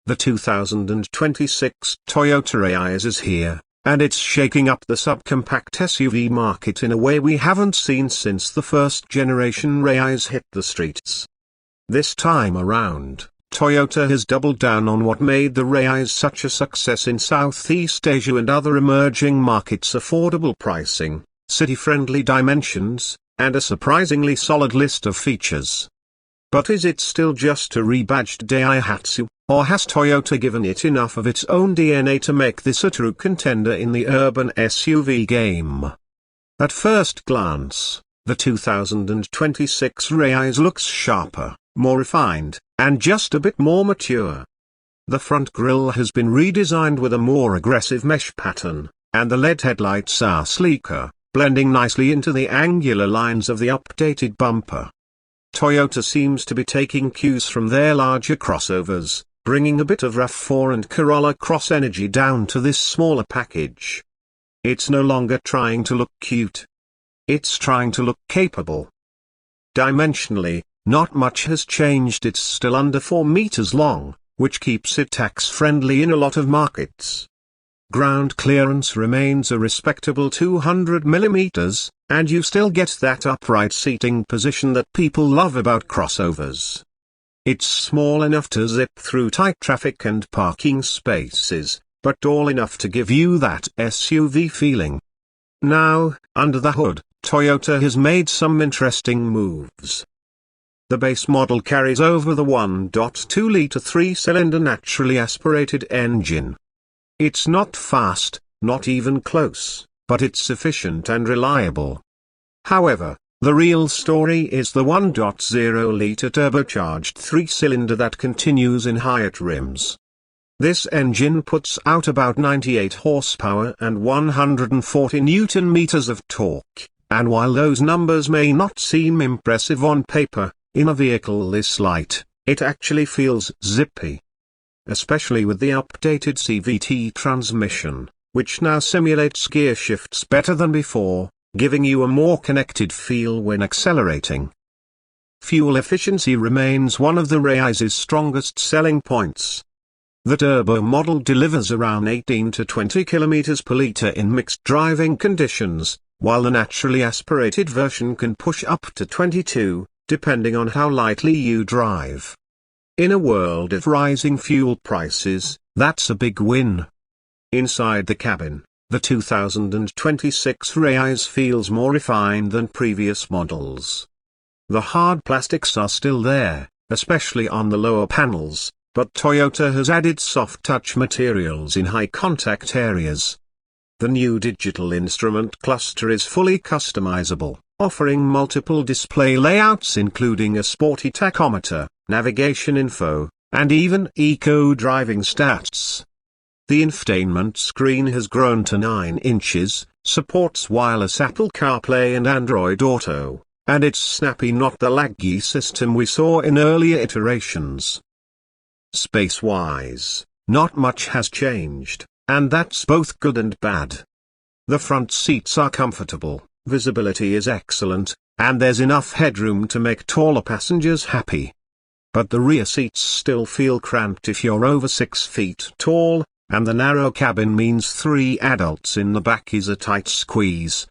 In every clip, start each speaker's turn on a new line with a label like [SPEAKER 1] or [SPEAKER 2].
[SPEAKER 1] The 2026 Toyota Raize is here, and it's shaking up the subcompact SUV market in a way we haven't seen since the first generation Raize hit the streets. This time around, Toyota has doubled down on what made the Raize such a success in Southeast Asia and other emerging markets: affordable pricing, city-friendly dimensions, and a surprisingly solid list of features. But is it still just a rebadged Daihatsu, or has Toyota given it enough of its own DNA to make this a true contender in the urban SUV game? At first glance, the 2026 Raize looks sharper, more refined, and just a bit more mature. The front grille has been redesigned with a more aggressive mesh pattern, and the LED headlights are sleeker, blending nicely into the angular lines of the updated bumper. Toyota seems to be taking cues from their larger crossovers, bringing a bit of RAV4 and Corolla Cross energy down to this smaller package. It's no longer trying to look cute. It's trying to look capable. Dimensionally, not much has changed. It's still under 4 meters long, which keeps it tax-friendly in a lot of markets. Ground clearance remains a respectable 200 millimeters, and you still get that upright seating position that people love about crossovers. It's small enough to zip through tight traffic and parking spaces, but tall enough to give you that SUV feeling. Now, under the hood, Toyota has made some interesting moves. The base model carries over the 1.2-liter 3-cylinder naturally aspirated engine. It's not fast, not even close, but it's efficient and reliable. However, the real story is the 1.0-liter turbocharged 3-cylinder that continues in higher trims. This engine puts out about 98 horsepower and 140 Newton-meters of torque, and while those numbers may not seem impressive on paper, in a vehicle this light, it actually feels zippy. Especially with the updated CVT transmission, which now simulates gear shifts better than before, giving you a more connected feel when accelerating. Fuel efficiency remains one of the Raize's strongest selling points. The turbo model delivers around 18 to 20 km per liter in mixed driving conditions, while the naturally aspirated version can push up to 22, depending on how lightly you drive. In a world of rising fuel prices, that's a big win. Inside the cabin, the 2026 Raize feels more refined than previous models. The hard plastics are still there, especially on the lower panels, but Toyota has added soft touch materials in high contact areas. The new digital instrument cluster is fully customizable, offering multiple display layouts including a sporty tachometer, navigation info, and even eco-driving stats. The infotainment screen has grown to 9 inches, supports wireless Apple CarPlay and Android Auto, and it's snappy, not the laggy system we saw in earlier iterations. Space-wise, not much has changed, and that's both good and bad. The front seats are comfortable, visibility is excellent, and there's enough headroom to make taller passengers happy. But the rear seats still feel cramped if you're over 6 feet tall, and the narrow cabin means 3 adults in the back is a tight squeeze.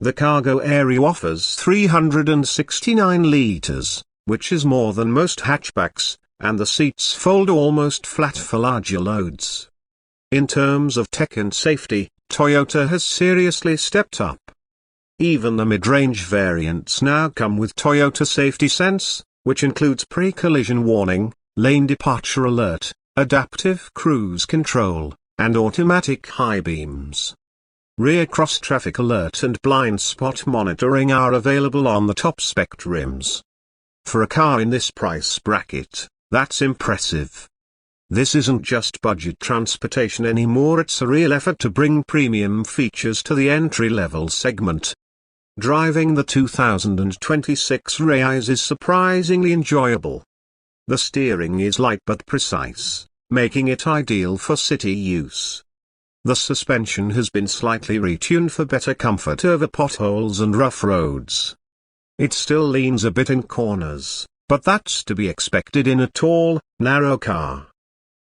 [SPEAKER 1] The cargo area offers 369 liters, which is more than most hatchbacks, and the seats fold almost flat for larger loads. In terms of tech and safety, Toyota has seriously stepped up. Even the mid-range variants now come with Toyota Safety Sense, which includes pre-collision warning, lane departure alert, adaptive cruise control, and automatic high beams. Rear cross-traffic alert and blind spot monitoring are available on the top-spec trims. For a car in this price bracket, that's impressive. This isn't just budget transportation anymore, it's a real effort to bring premium features to the entry-level segment. Driving the 2026 Raize is surprisingly enjoyable. The steering is light but precise, making it ideal for city use. The suspension has been slightly retuned for better comfort over potholes and rough roads. It still leans a bit in corners, but that's to be expected in a tall, narrow car.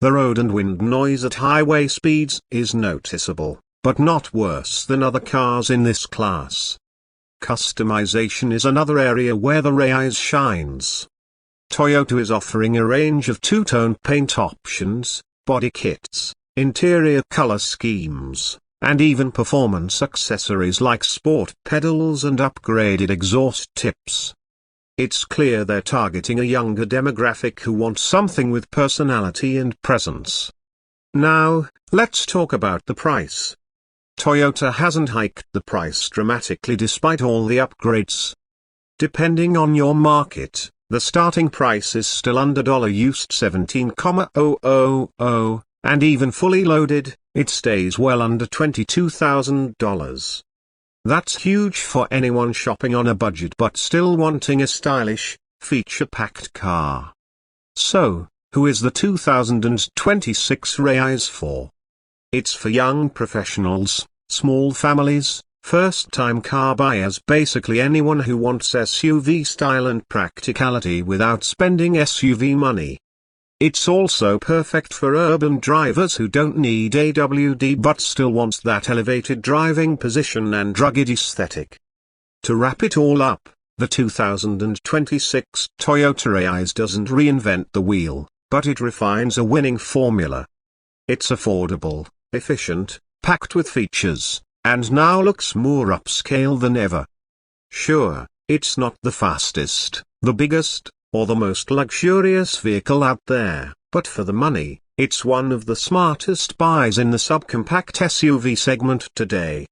[SPEAKER 1] The road and wind noise at highway speeds is noticeable, but not worse than other cars in this class. Customization is another area where the Raize shines. Toyota is offering a range of two-tone paint options, body kits, interior color schemes, and even performance accessories like sport pedals and upgraded exhaust tips. It's clear they're targeting a younger demographic who want something with personality and presence. Now, let's talk about the price. Toyota hasn't hiked the price dramatically despite all the upgrades. Depending on your market, the starting price is still under used $17,000, and even fully loaded, it stays well under $22,000. That's huge for anyone shopping on a budget but still wanting a stylish, feature-packed car. So, who is the 2026 Raize for? It's for young professionals, small families, first-time car buyers, basically anyone who wants SUV style and practicality without spending SUV money. It's also perfect for urban drivers who don't need AWD but still wants that elevated driving position and rugged aesthetic. To wrap it all up, the 2026 Toyota Raize doesn't reinvent the wheel, but it refines a winning formula. It's affordable, efficient, packed with features, and now looks more upscale than ever. Sure, it's not the fastest, the biggest, or the most luxurious vehicle out there, but for the money, it's one of the smartest buys in the subcompact SUV segment today.